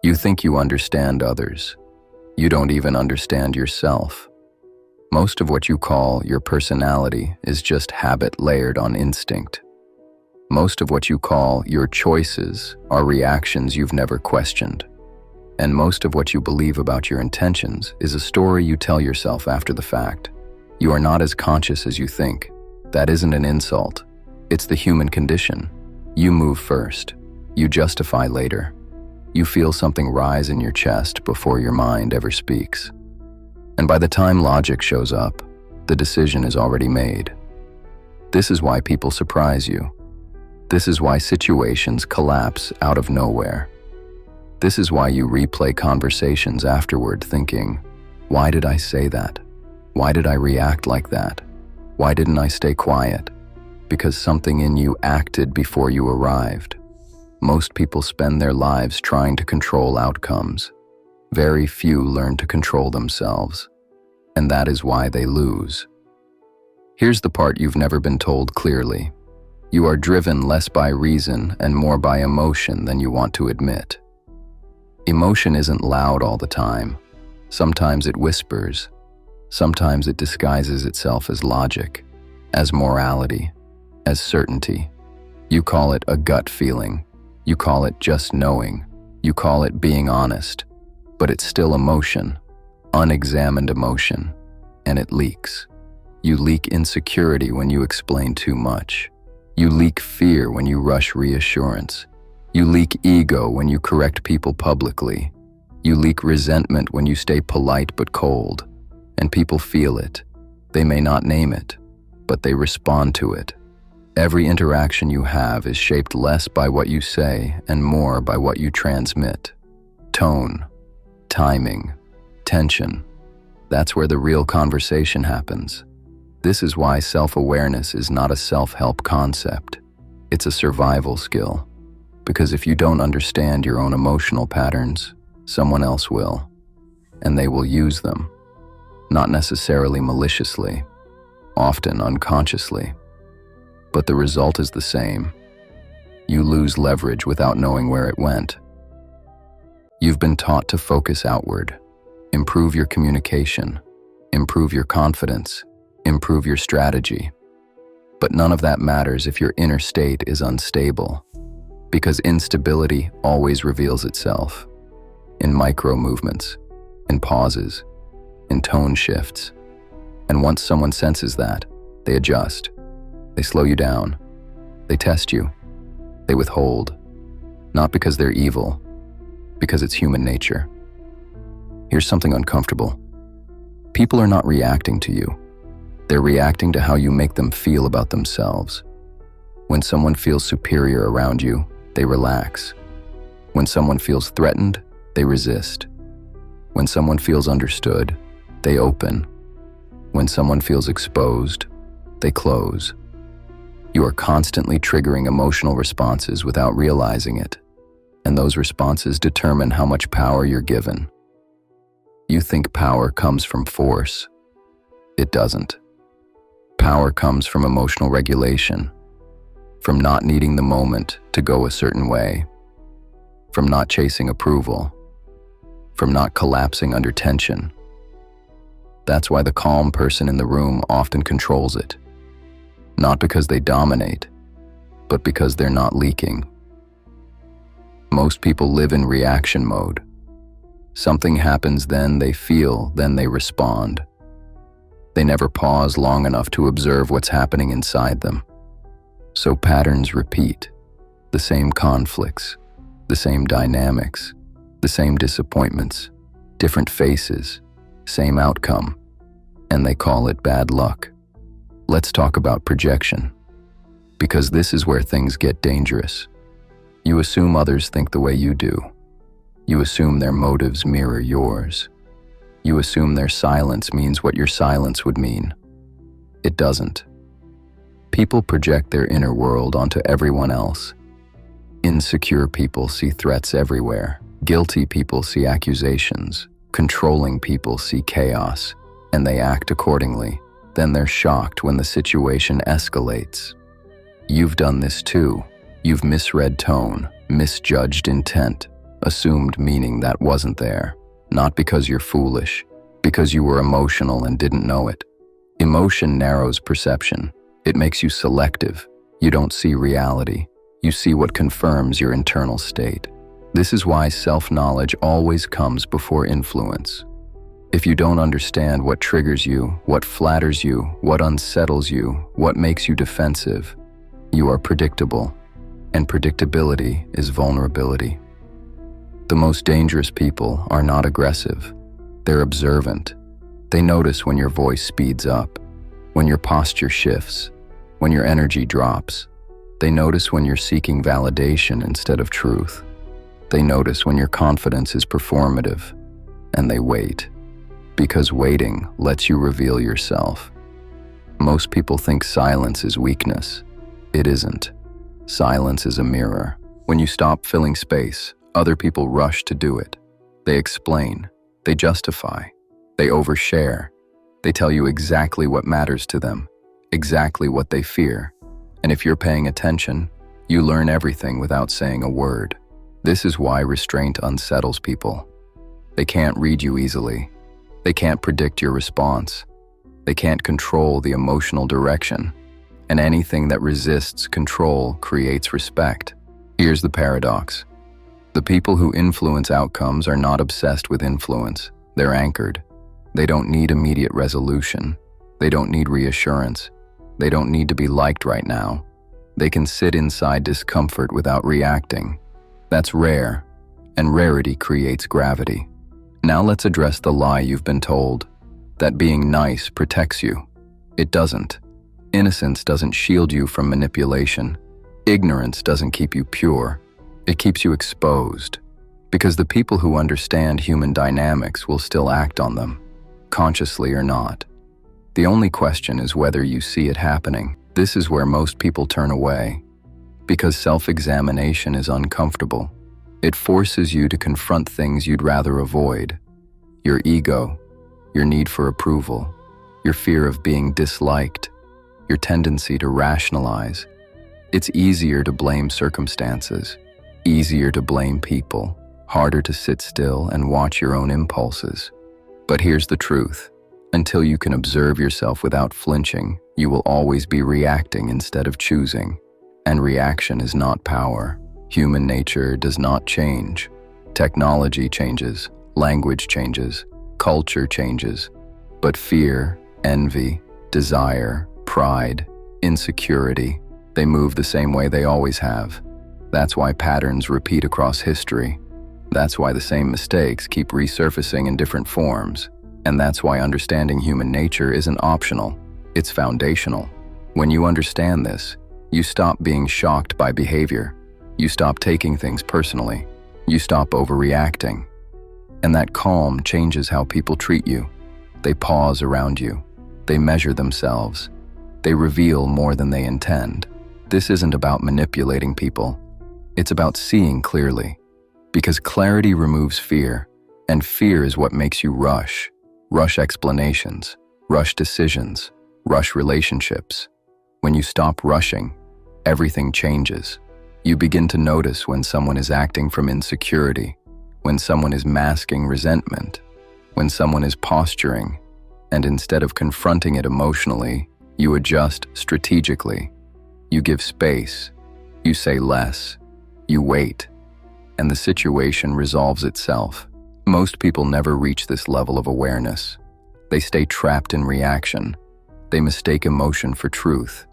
You think you understand others. You don't even understand yourself. Most of what you call your personality is just habit layered on instinct. Most of what you call your choices are reactions you've never questioned. And most of what you believe about your intentions is a story you tell yourself after the fact. You are not as conscious as you think. That isn't an insult. It's the human condition. You move first. You justify later. You feel something rise in your chest before your mind ever speaks. And by the time logic shows up, the decision is already made. This is why people surprise you. This is why situations collapse out of nowhere. This is why you replay conversations afterward thinking, why did I say that? Why did I react like that? Why didn't I stay quiet? Because something in you acted before you arrived. Most people spend their lives trying to control outcomes. Very few learn to control themselves, and that is why they lose. Here's the part you've never been told clearly. You are driven less by reason and more by emotion than you want to admit. Emotion isn't loud all the time. Sometimes it whispers. Sometimes it disguises itself as logic, as morality, as certainty. You call it a gut feeling. You call it just knowing. You call it being honest. But it's still emotion, unexamined emotion, and it leaks. You leak insecurity when you explain too much. You leak fear when you rush reassurance. You leak ego when you correct people publicly. You leak resentment when you stay polite but cold. And people feel it. They may not name it, but they respond to it. Every interaction you have is shaped less by what you say and more by what you transmit. Tone, timing, tension. That's where the real conversation happens. This is why self-awareness is not a self-help concept. It's a survival skill. Because if you don't understand your own emotional patterns, someone else will. And they will use them. Not necessarily maliciously, often unconsciously. But the result is the same. You lose leverage without knowing where it went. You've been taught to focus outward, improve your communication, improve your confidence, improve your strategy. But none of that matters if your inner state is unstable, because instability always reveals itself in micro movements, in pauses, in tone shifts. And once someone senses that, they adjust. They slow you down. They test you. They withhold. Not because they're evil, because it's human nature. Here's something uncomfortable. People are not reacting to you. They're reacting to how you make them feel about themselves. When someone feels superior around you, they relax. When someone feels threatened, they resist. When someone feels understood, they open. When someone feels exposed, they close. You are constantly triggering emotional responses without realizing it, and those responses determine how much power you're given. You think power comes from force. It doesn't. Power comes from emotional regulation, from not needing the moment to go a certain way, from not chasing approval, from not collapsing under tension. That's why the calm person in the room often controls it. Not because they dominate, but because they're not leaking. Most people live in reaction mode. Something happens, then they feel, then they respond. They never pause long enough to observe what's happening inside them. So patterns repeat, the same conflicts, the same dynamics, the same disappointments, different faces, same outcome, and they call it bad luck. Let's talk about projection, because this is where things get dangerous. You assume others think the way you do. You assume their motives mirror yours. You assume their silence means what your silence would mean. It doesn't. People project their inner world onto everyone else. Insecure people see threats everywhere. Guilty people see accusations. Controlling people see chaos, and they act accordingly. Then they're shocked when the situation escalates. You've done this too. You've misread tone, misjudged intent, Assumed meaning that wasn't there, not because you're foolish, because you were emotional and didn't know it. Emotion narrows perception. It makes you selective. You don't see reality. You see what confirms your internal state. This is why self-knowledge always comes before influence. If you don't understand what triggers you, what flatters you, what unsettles you, what makes you defensive, you are predictable, and predictability is vulnerability. The most dangerous people are not aggressive. They're observant. They notice when your voice speeds up, when your posture shifts, when your energy drops. They notice when you're seeking validation instead of truth. They notice when your confidence is performative, and they wait. Because waiting lets you reveal yourself. Most people think silence is weakness. It isn't. Silence is a mirror. When you stop filling space, other people rush to do it. They explain. They justify. They overshare. They tell you exactly what matters to them, exactly what they fear. And if you're paying attention, you learn everything without saying a word. This is why restraint unsettles people. They can't read you easily. They can't predict your response. They can't control the emotional direction. And anything that resists control creates respect. Here's the paradox. The people who influence outcomes are not obsessed with influence. They're anchored. They don't need immediate resolution. They don't need reassurance. They don't need to be liked right now. They can sit inside discomfort without reacting. That's rare, and rarity creates gravity. Now let's address the lie you've been told, that being nice protects you. It doesn't. Innocence doesn't shield you from manipulation. Ignorance doesn't keep you pure. It keeps you exposed. Because the people who understand human dynamics will still act on them, consciously or not. The only question is whether you see it happening. This is where most people turn away. Because self-examination is uncomfortable. It forces you to confront things you'd rather avoid. Your ego, your need for approval, your fear of being disliked, your tendency to rationalize. It's easier to blame circumstances, easier to blame people, harder to sit still and watch your own impulses. But here's the truth. Until you can observe yourself without flinching, you will always be reacting instead of choosing. And reaction is not power. Human nature does not change. Technology changes, language changes, culture changes. But fear, envy, desire, pride, insecurity, they move the same way they always have. That's why patterns repeat across history. That's why the same mistakes keep resurfacing in different forms. And that's why understanding human nature isn't optional, it's foundational. When you understand this, you stop being shocked by behavior. You stop taking things personally. You stop overreacting. And that calm changes how people treat you. They pause around you. They measure themselves. They reveal more than they intend. This isn't about manipulating people. It's about seeing clearly. Because clarity removes fear, and fear is what makes you rush. Rush explanations, rush decisions, rush relationships. When you stop rushing, everything changes. You begin to notice when someone is acting from insecurity, when someone is masking resentment, when someone is posturing, and instead of confronting it emotionally, you adjust strategically. You give space, you say less, you wait, and the situation resolves itself. Most people never reach this level of awareness. They stay trapped in reaction. They mistake emotion for truth.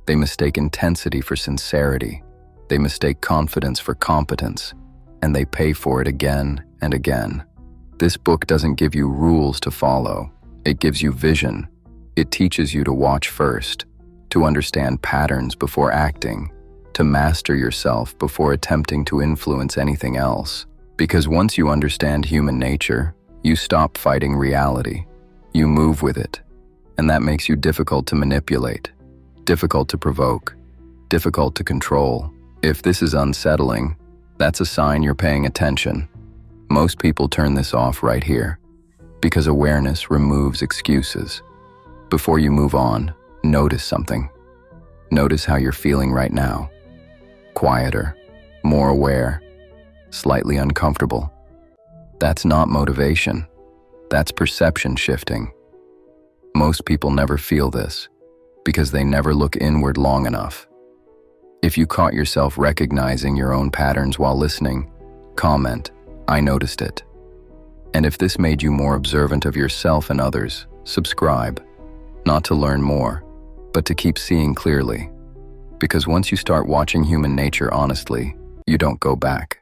They mistake intensity for sincerity. They mistake confidence for competence, and they pay for it again and again. This book doesn't give you rules to follow. It gives you vision. It teaches you to watch first, to understand patterns before acting, to master yourself before attempting to influence anything else. Because once you understand human nature, you stop fighting reality. You move with it. And that makes you difficult to manipulate, difficult to provoke, difficult to control. If this is unsettling, that's a sign you're paying attention. Most people turn this off right here, because awareness removes excuses. Before you move on, notice something. Notice how you're feeling right now. Quieter, more aware, slightly uncomfortable. That's not motivation. That's perception shifting. Most people never feel this because they never look inward long enough. If you caught yourself recognizing your own patterns while listening, comment, "I noticed it." And if this made you more observant of yourself and others, subscribe, not to learn more, but to keep seeing clearly. Because once you start watching human nature honestly, you don't go back.